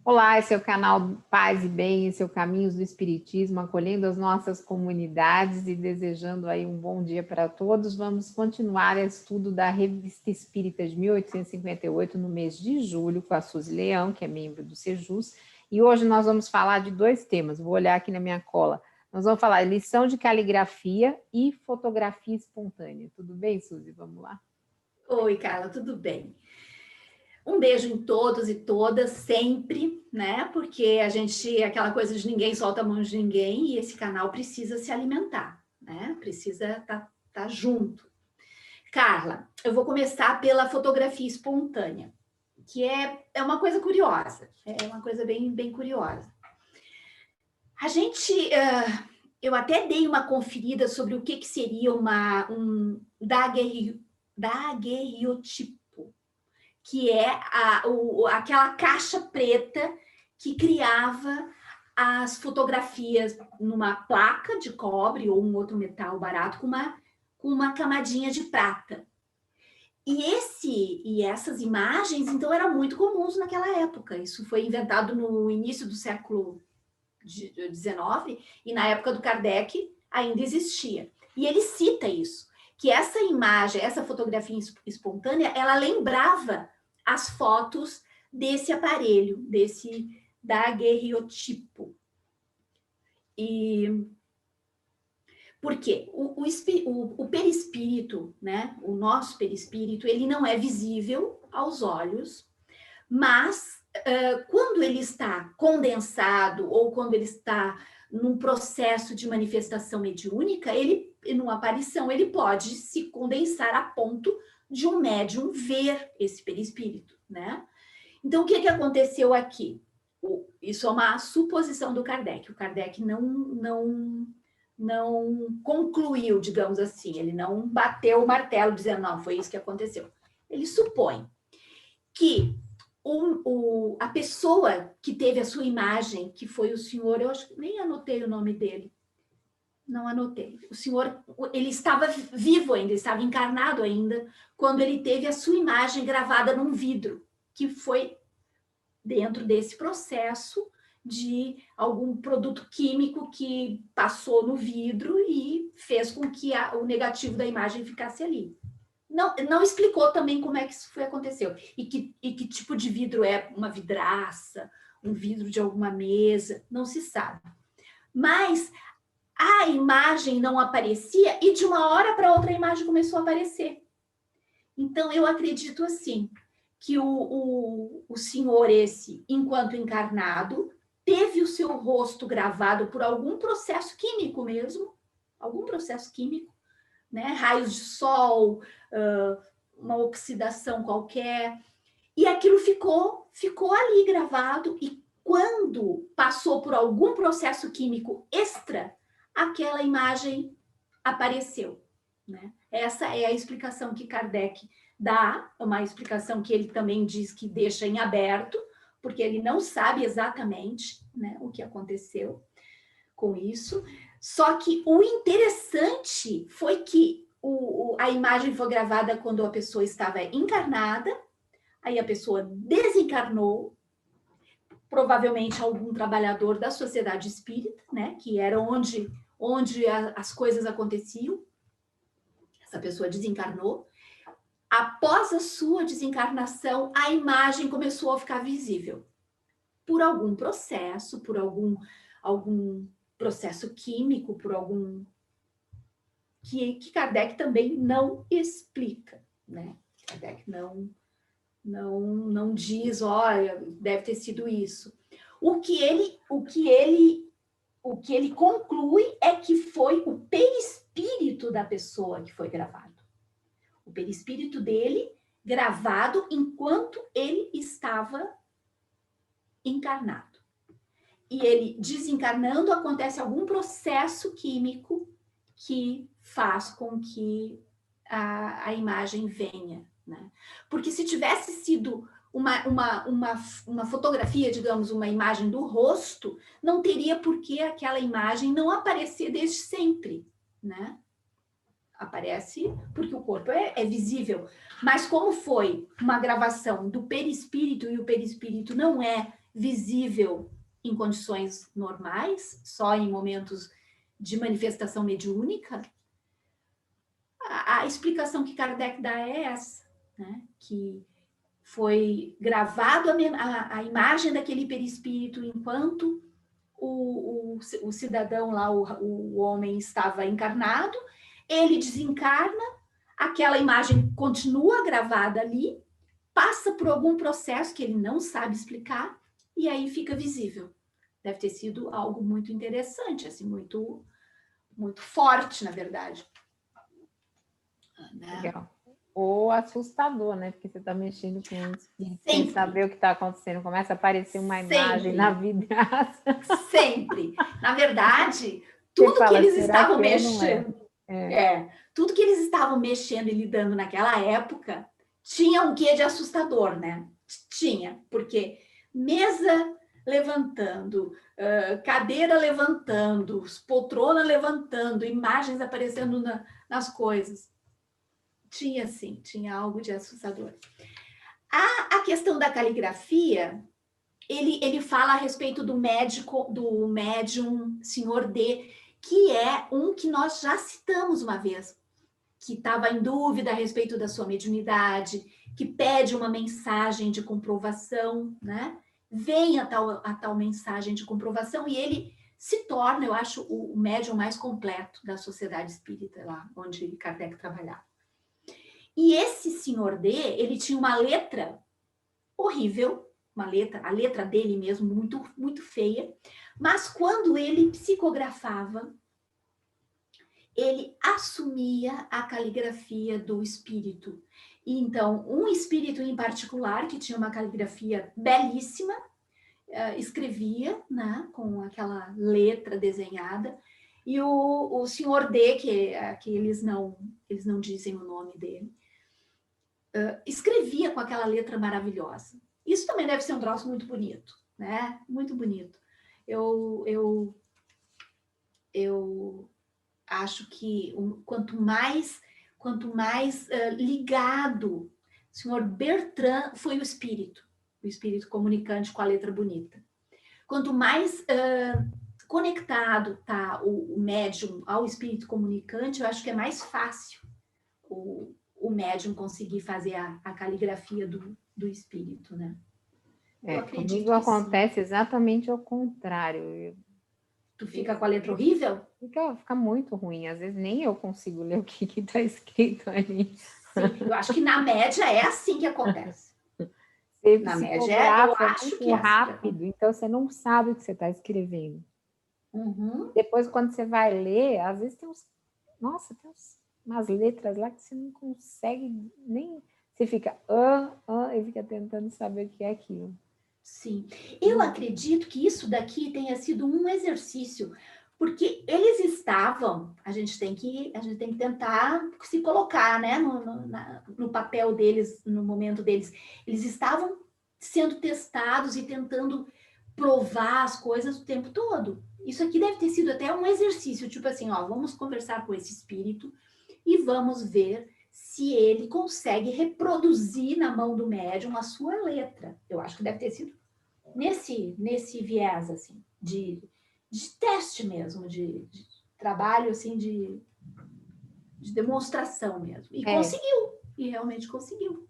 Olá, esse é o canal Paz e Bem, esse é o Caminhos do Espiritismo, acolhendo as nossas comunidades e desejando aí um bom dia para todos. Vamos continuar o estudo da Revista Espírita de 1858 no mês de julho com a Suzy Leão, que é membro do Sejus, e hoje nós vamos falar de dois temas. Vou olhar aqui na minha cola. Nós vamos falar de lição de caligrafia e fotografia espontânea. Tudo bem, Suzy? Vamos lá? Oi, Carla, tudo bem? Um beijo em todos e todas, sempre, né? Porque a gente, aquela coisa de ninguém solta a mão de ninguém e esse canal precisa se alimentar, né? Precisa tá junto. Carla, eu vou começar pela fotografia espontânea, que é uma coisa curiosa, é uma coisa bem curiosa. A gente, eu até dei uma conferida sobre o que seria um daguerreotipo, que é aquela caixa preta que criava as fotografias numa placa de cobre ou um outro metal barato com uma camadinha de prata. E essas imagens, então, eram muito comuns naquela época. Isso foi inventado no início do século XIX e na época do Kardec ainda existia. E ele cita isso, que essa imagem, essa fotografia espontânea, ela lembrava as fotos desse aparelho, desse daguerreotipo. E por quê? O perispírito, né? O nosso perispírito, ele não é visível aos olhos, mas quando ele está condensado ou quando ele está num processo de manifestação mediúnica, ele, numa aparição, ele pode se condensar a ponto de um médium ver esse perispírito, né? Então, o que aconteceu aqui? Isso é uma suposição do Kardec. O Kardec não concluiu, digamos assim, ele não bateu o martelo dizendo, não, foi isso que aconteceu. Ele supõe que a pessoa que teve a sua imagem, que foi o senhor, eu acho que nem anotei o nome dele, não anotei. O senhor, ele estava vivo ainda, estava encarnado ainda, quando ele teve a sua imagem gravada num vidro, que foi dentro desse processo de algum produto químico que passou no vidro e fez com que o negativo da imagem ficasse ali. Não explicou também como é que isso aconteceu. E que tipo de vidro é, uma vidraça, um vidro de alguma mesa, não se sabe. Mas a imagem não aparecia e de uma hora para outra a imagem começou a aparecer. Então, eu acredito assim, que o senhor esse, enquanto encarnado, teve o seu rosto gravado por algum processo químico mesmo, algum processo químico, né? Raios de sol, uma oxidação qualquer, e aquilo ficou ali gravado, e quando passou por algum processo químico extra, aquela imagem apareceu, né? Essa é a explicação que Kardec dá, uma explicação que ele também diz que deixa em aberto, porque ele não sabe exatamente, né, o que aconteceu com isso. Só que o interessante foi que a imagem foi gravada quando a pessoa estava encarnada, aí a pessoa desencarnou, provavelmente algum trabalhador da sociedade espírita, né, que era onde as coisas aconteciam. Essa pessoa desencarnou. Após a sua desencarnação, a imagem começou a ficar visível. Por algum processo, por algum processo químico, por algum que Kardec também não explica, né? Kardec não diz, olha, deve ter sido isso. O que ele conclui é que foi o perispírito da pessoa que foi gravado. O perispírito dele gravado enquanto ele estava encarnado. E ele desencarnando, acontece algum processo químico que faz com que a imagem venha, né? Porque se tivesse sido uma fotografia, digamos, uma imagem do rosto, não teria por que aquela imagem não aparecer desde sempre, né? Aparece porque o corpo é visível. Mas como foi uma gravação do perispírito, e o perispírito não é visível em condições normais, só em momentos de manifestação mediúnica, a explicação que Kardec dá é essa, né? Que foi gravado a imagem daquele perispírito enquanto o cidadão lá, o homem estava encarnado, ele desencarna, aquela imagem continua gravada ali, passa por algum processo que ele não sabe explicar, e aí fica visível. Deve ter sido algo muito interessante, assim, muito, muito forte, na verdade. Né? Legal. Ou assustador, né? Porque você está mexendo com um espírito sem Sempre. saber o que está acontecendo. Começa a aparecer uma imagem na vidraça. Sempre. Na verdade, tudo fala, que eles será estavam que mexendo, tudo que eles estavam mexendo e lidando naquela época, tinha um quê de assustador, né? Tinha, porque mesa levantando, cadeira levantando, poltrona levantando, imagens aparecendo nas coisas. Tinha, sim, tinha algo de assustador. A questão da caligrafia, ele fala a respeito do médium Senhor D, que é um que nós já citamos uma vez, que estava em dúvida a respeito da sua mediunidade, que pede uma mensagem de comprovação, né? Vem a tal mensagem de comprovação e ele se torna, eu acho, o médium mais completo da sociedade espírita lá, onde Kardec trabalhava. E esse Senhor D, ele tinha uma letra horrível, a letra dele mesmo muito, muito feia, mas quando ele psicografava, ele assumia a caligrafia do espírito. E então, um espírito em particular, que tinha uma caligrafia belíssima, escrevia, né, com aquela letra desenhada, e o senhor D, que eles não dizem o nome dele, escrevia com aquela letra maravilhosa. Isso também deve ser um troço muito bonito, né? Muito bonito. Eu acho que quanto mais ligado, o senhor Bertrand foi o espírito comunicante com a letra bonita. Quanto mais conectado tá o médium ao espírito comunicante, eu acho que é mais fácil o médium conseguir fazer a caligrafia do espírito, né? Comigo acontece exatamente ao contrário. Tu fica com a letra horrível? Fica muito ruim. Às vezes nem eu consigo ler o que está escrito ali. Sim, eu acho que na média é assim que acontece. Na média eu acho que é rápido, então você não sabe o que você está escrevendo. Uhum. Depois, quando você vai ler, às vezes tem umas letras lá que você não consegue nem... Você fica e fica tentando saber o que é aquilo. Sim. Eu acredito que isso daqui tenha sido um exercício, porque eles estavam, a gente tem que tentar se colocar, né, no papel deles, no momento deles. Eles estavam sendo testados e tentando provar as coisas o tempo todo. Isso aqui deve ter sido até um exercício, tipo assim, ó, vamos conversar com esse espírito e vamos ver se ele consegue reproduzir na mão do médium a sua letra. Eu acho que deve ter sido nesse viés, assim, de teste mesmo, de trabalho, assim, de demonstração mesmo. E conseguiu, e realmente conseguiu.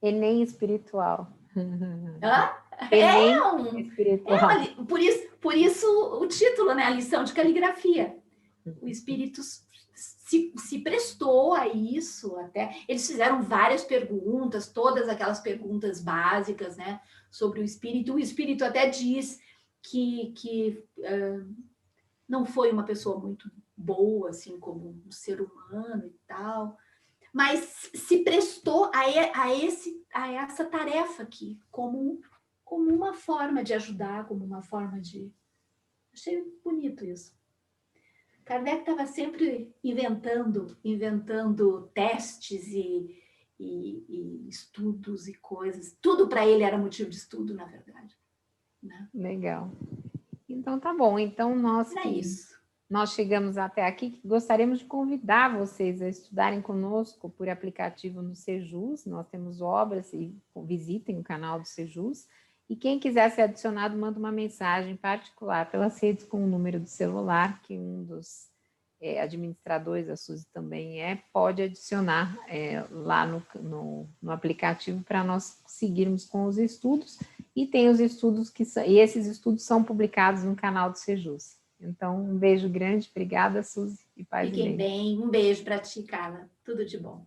Enem espiritual. Hã? Espiritual. Por isso o título, né? A lição de caligrafia. O espírito se prestou a isso até. Eles fizeram várias perguntas, todas aquelas perguntas básicas, né? Sobre o espírito. O espírito até diz que não foi uma pessoa muito boa, assim, como um ser humano e tal, mas se prestou a essa tarefa aqui, como uma forma de ajudar, como uma forma de... Achei bonito isso. Kardec estava sempre inventando testes e estudos e coisas. Tudo para ele era motivo de estudo, na verdade. Né? Legal. Então, tá bom. Então, nós chegamos até aqui. Gostaríamos de convidar vocês a estudarem conosco por aplicativo no Sejus. Nós temos obras e visitem o canal do Sejus. E quem quiser ser adicionado, manda uma mensagem particular pelas redes com o número do celular, que um dos administradores, a Suzy também pode adicionar lá no aplicativo para nós seguirmos com os estudos. E tem os estudos e esses estudos são publicados no canal do Sejus. Então, um beijo grande, obrigada, Suzy, e paz e bem. Fiquem bem, um beijo para ti, Carla. Tudo de bom.